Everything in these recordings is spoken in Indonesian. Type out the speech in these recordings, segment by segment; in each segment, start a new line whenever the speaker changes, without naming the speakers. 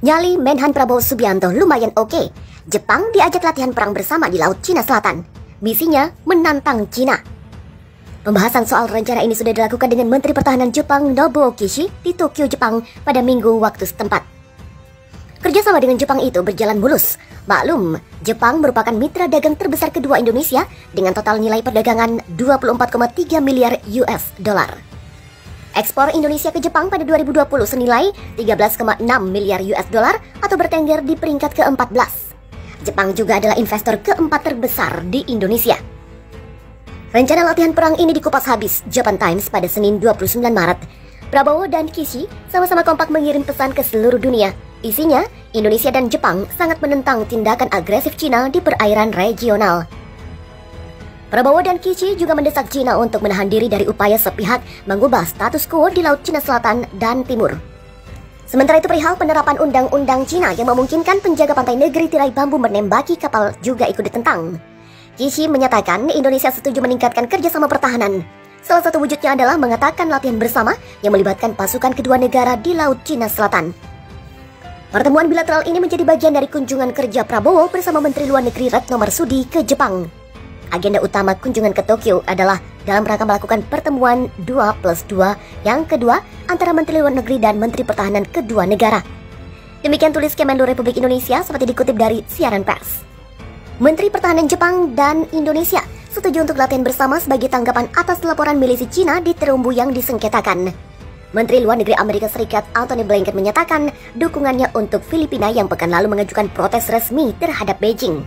Nyali Menhan Prabowo Subianto lumayan oke. Jepang diajak latihan perang bersama di Laut Cina Selatan. Misinya menantang Cina. Pembahasan soal rencana ini sudah dilakukan dengan Menteri Pertahanan Jepang Nobuo Kishi di Tokyo, Jepang pada Minggu waktu setempat. Kerjasama dengan Jepang itu berjalan mulus. Maklum, Jepang merupakan mitra dagang terbesar kedua Indonesia dengan total nilai perdagangan 24,3 miliar US dollar. Ekspor Indonesia ke Jepang pada 2020 senilai 13,6 miliar US dollar atau bertengger di peringkat ke-14. Jepang juga adalah investor keempat terbesar di Indonesia. Rencana latihan perang ini dikupas habis Japan Times pada Senin 29 Maret. Prabowo dan Kishi sama-sama kompak mengirim pesan ke seluruh dunia. Isinya, Indonesia dan Jepang sangat menentang tindakan agresif Cina di perairan regional. Prabowo dan Kishi juga mendesak Cina untuk menahan diri dari upaya sepihak mengubah status quo di Laut Cina Selatan dan Timur. Sementara itu perihal penerapan undang-undang Cina yang memungkinkan penjaga pantai negeri tirai bambu menembaki kapal juga ikut ditentang. Kishi menyatakan Indonesia setuju meningkatkan kerjasama pertahanan. Salah satu wujudnya adalah mengatakan latihan bersama yang melibatkan pasukan kedua negara di Laut Cina Selatan. Pertemuan bilateral ini menjadi bagian dari kunjungan kerja Prabowo bersama Menteri Luar Negeri Retno Marsudi ke Jepang. Agenda utama kunjungan ke Tokyo adalah dalam rangka melakukan pertemuan 2+2 yang kedua antara Menteri Luar Negeri dan Menteri Pertahanan kedua negara. Demikian tulis Kemenlu Republik Indonesia seperti dikutip dari siaran pers. Menteri Pertahanan Jepang dan Indonesia setuju untuk latihan bersama sebagai tanggapan atas laporan milisi Cina di terumbu yang disengketakan. Menteri Luar Negeri Amerika Serikat Antony Blinken menyatakan dukungannya untuk Filipina yang pekan lalu mengajukan protes resmi terhadap Beijing.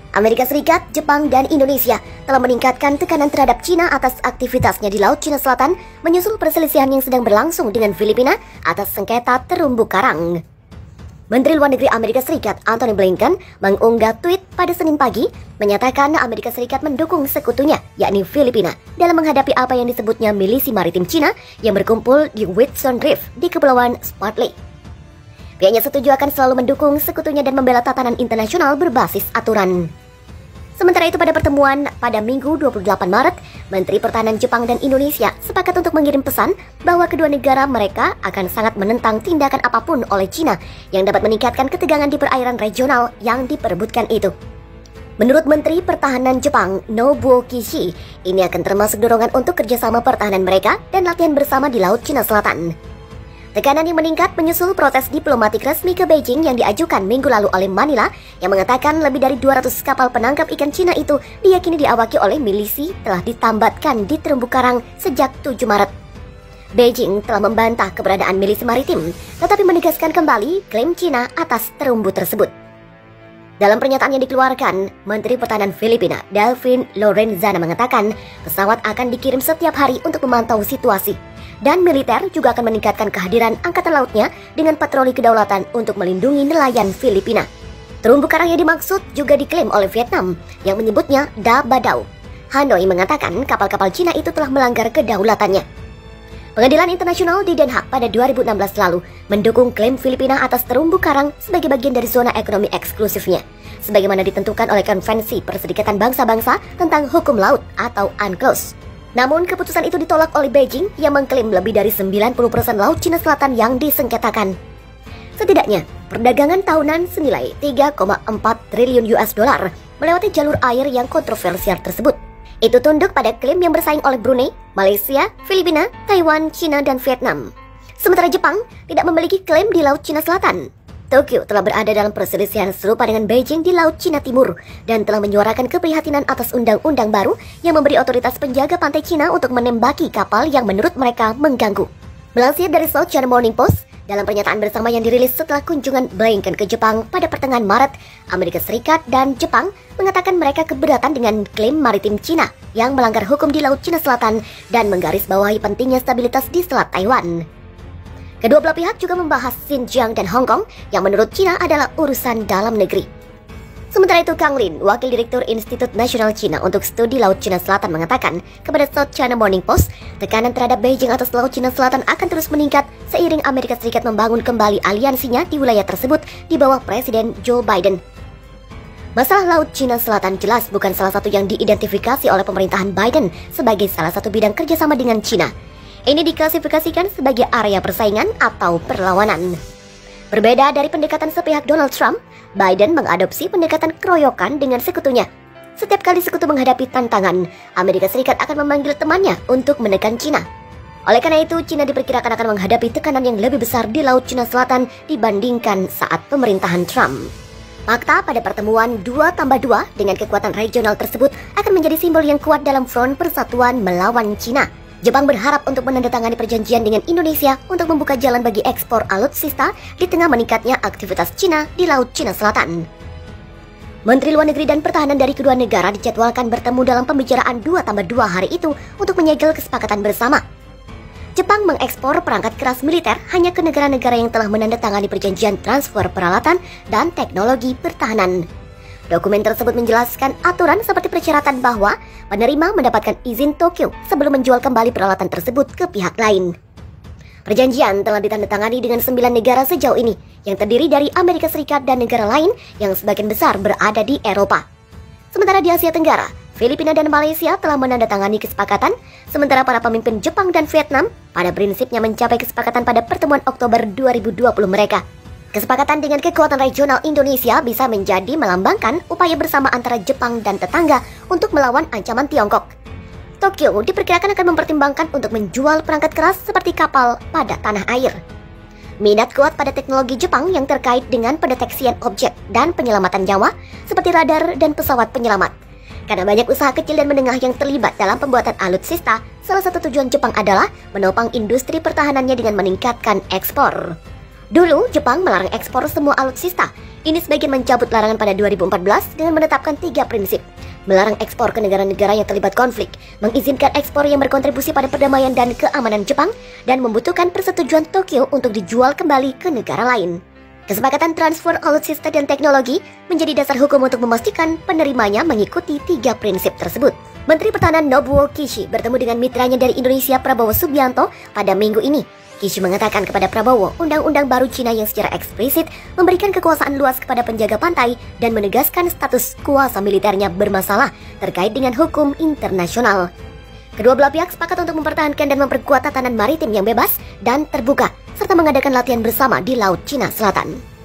Amerika Serikat, Jepang, dan Indonesia telah meningkatkan tekanan terhadap Cina atas aktivitasnya di Laut Cina Selatan menyusul perselisihan yang sedang berlangsung dengan Filipina atas sengketa terumbu karang. Menteri Luar Negeri Amerika Serikat Antony Blinken mengunggah tweet pada Senin pagi menyatakan Amerika Serikat mendukung sekutunya, yakni Filipina, dalam menghadapi apa yang disebutnya milisi maritim Cina yang berkumpul di Whitsun Reef di Kepulauan Spratly. Pihaknya setuju akan selalu mendukung sekutunya dan membela tatanan internasional berbasis aturan. Sementara itu pada pertemuan pada Minggu 28 Maret, Menteri Pertahanan Jepang dan Indonesia sepakat untuk mengirim pesan bahwa kedua negara mereka akan sangat menentang tindakan apapun oleh Cina yang dapat meningkatkan ketegangan di perairan regional yang diperebutkan itu. Menurut Menteri Pertahanan Jepang, Nobuo Kishi, ini akan termasuk dorongan untuk kerjasama pertahanan mereka dan latihan bersama di Laut Cina Selatan. Tekanan yang meningkat menyusul protes diplomatik resmi ke Beijing yang diajukan minggu lalu oleh Manila yang mengatakan lebih dari 200 kapal penangkap ikan Cina itu diyakini diawaki oleh milisi telah ditambatkan di terumbu karang sejak 7 Maret. Beijing telah membantah keberadaan milisi maritim, tetapi menegaskan kembali klaim Cina atas terumbu tersebut. Dalam pernyataan yang dikeluarkan, Menteri Pertahanan Filipina, Delfin Lorenzana mengatakan pesawat akan dikirim setiap hari untuk memantau situasi. Dan militer juga akan meningkatkan kehadiran angkatan lautnya dengan patroli kedaulatan untuk melindungi nelayan Filipina. Terumbu karang yang dimaksud juga diklaim oleh Vietnam yang menyebutnya Da Badao. Hanoi mengatakan kapal-kapal Cina itu telah melanggar kedaulatannya. Pengadilan Internasional di Den Haag pada 2016 lalu mendukung klaim Filipina atas terumbu karang sebagai bagian dari zona ekonomi eksklusifnya, sebagaimana ditentukan oleh Konvensi Perserikatan Bangsa-Bangsa tentang Hukum Laut atau UNCLOS. Namun keputusan itu ditolak oleh Beijing yang mengklaim lebih dari 90% Laut Cina Selatan yang disengketakan. Setidaknya, perdagangan tahunan senilai 3,4 triliun US dollar melewati jalur air yang kontroversial tersebut. Itu tunduk pada klaim yang bersaing oleh Brunei, Malaysia, Filipina, Taiwan, Cina, dan Vietnam. Sementara Jepang tidak memiliki klaim di Laut Cina Selatan. Tokyo telah berada dalam perselisihan serupa dengan Beijing di Laut Cina Timur dan telah menyuarakan keprihatinan atas undang-undang baru yang memberi otoritas penjaga pantai Cina untuk menembaki kapal yang menurut mereka mengganggu. Melansir dari South China Morning Post, dalam pernyataan bersama yang dirilis setelah kunjungan Blinken ke Jepang pada pertengahan Maret, Amerika Serikat dan Jepang mengatakan mereka keberatan dengan klaim maritim Cina yang melanggar hukum di Laut Cina Selatan dan menggarisbawahi pentingnya stabilitas di Selat Taiwan. Kedua belah pihak juga membahas Xinjiang dan Hong Kong yang menurut Cina adalah urusan dalam negeri. Sementara itu, Kang Lin, Wakil Direktur Institut Nasional Cina untuk Studi Laut Cina Selatan mengatakan kepada South China Morning Post, tekanan terhadap Beijing atas Laut Cina Selatan akan terus meningkat seiring Amerika Serikat membangun kembali aliansinya di wilayah tersebut di bawah Presiden Joe Biden. Masalah Laut Cina Selatan jelas bukan salah satu yang diidentifikasi oleh pemerintahan Biden sebagai salah satu bidang kerjasama dengan Cina. Ini diklasifikasikan sebagai area persaingan atau perlawanan. Berbeda dari pendekatan sepihak Donald Trump, Biden mengadopsi pendekatan keroyokan dengan sekutunya. Setiap kali sekutu menghadapi tantangan, Amerika Serikat akan memanggil temannya untuk menekan Cina. Oleh karena itu, Cina diperkirakan akan menghadapi tekanan yang lebih besar di Laut Cina Selatan dibandingkan saat pemerintahan Trump. Fakta pada pertemuan 2+2 dengan kekuatan regional tersebut akan menjadi simbol yang kuat dalam front persatuan melawan Cina. Jepang berharap untuk menandatangani perjanjian dengan Indonesia untuk membuka jalan bagi ekspor alutsista di tengah meningkatnya aktivitas Cina di Laut Cina Selatan. Menteri Luar Negeri dan Pertahanan dari kedua negara dijadwalkan bertemu dalam pembicaraan 2+2 hari itu untuk menyegel kesepakatan bersama. Jepang mengekspor perangkat keras militer hanya ke negara-negara yang telah menandatangani perjanjian transfer peralatan dan teknologi pertahanan. Dokumen tersebut menjelaskan aturan seperti persyaratan bahwa penerima mendapatkan izin Tokyo sebelum menjual kembali peralatan tersebut ke pihak lain. Perjanjian telah ditandatangani dengan 9 negara sejauh ini, yang terdiri dari Amerika Serikat dan negara lain yang sebagian besar berada di Eropa. Sementara di Asia Tenggara, Filipina dan Malaysia telah menandatangani kesepakatan, sementara para pemimpin Jepang dan Vietnam pada prinsipnya mencapai kesepakatan pada pertemuan Oktober 2020 mereka. Kesepakatan dengan kekuatan regional Indonesia bisa menjadi melambangkan upaya bersama antara Jepang dan tetangga untuk melawan ancaman Tiongkok. Tokyo diperkirakan akan mempertimbangkan untuk menjual perangkat keras seperti kapal pada tanah air. Minat kuat pada teknologi Jepang yang terkait dengan pendeteksian objek dan penyelamatan nyawa seperti radar dan pesawat penyelamat. Karena banyak usaha kecil dan menengah yang terlibat dalam pembuatan alutsista, salah satu tujuan Jepang adalah menopang industri pertahanannya dengan meningkatkan ekspor. Dulu, Jepang melarang ekspor semua alutsista. Ini sebagian mencabut larangan pada 2014 dengan menetapkan 3 prinsip. Melarang ekspor ke negara-negara yang terlibat konflik, mengizinkan ekspor yang berkontribusi pada perdamaian dan keamanan Jepang, dan membutuhkan persetujuan Tokyo untuk dijual kembali ke negara lain. Kesepakatan transfer alutsista dan teknologi menjadi dasar hukum untuk memastikan penerimanya mengikuti 3 prinsip tersebut. Menteri Pertahanan Nobuo Kishi bertemu dengan mitranya dari Indonesia Prabowo Subianto pada minggu ini. Kishi mengatakan kepada Prabowo, undang-undang baru Cina yang secara eksplisit memberikan kekuasaan luas kepada penjaga pantai dan menegaskan status kuasa militernya bermasalah terkait dengan hukum internasional. Kedua belah pihak sepakat untuk mempertahankan dan memperkuat tatanan maritim yang bebas dan terbuka, serta mengadakan latihan bersama di Laut Cina Selatan.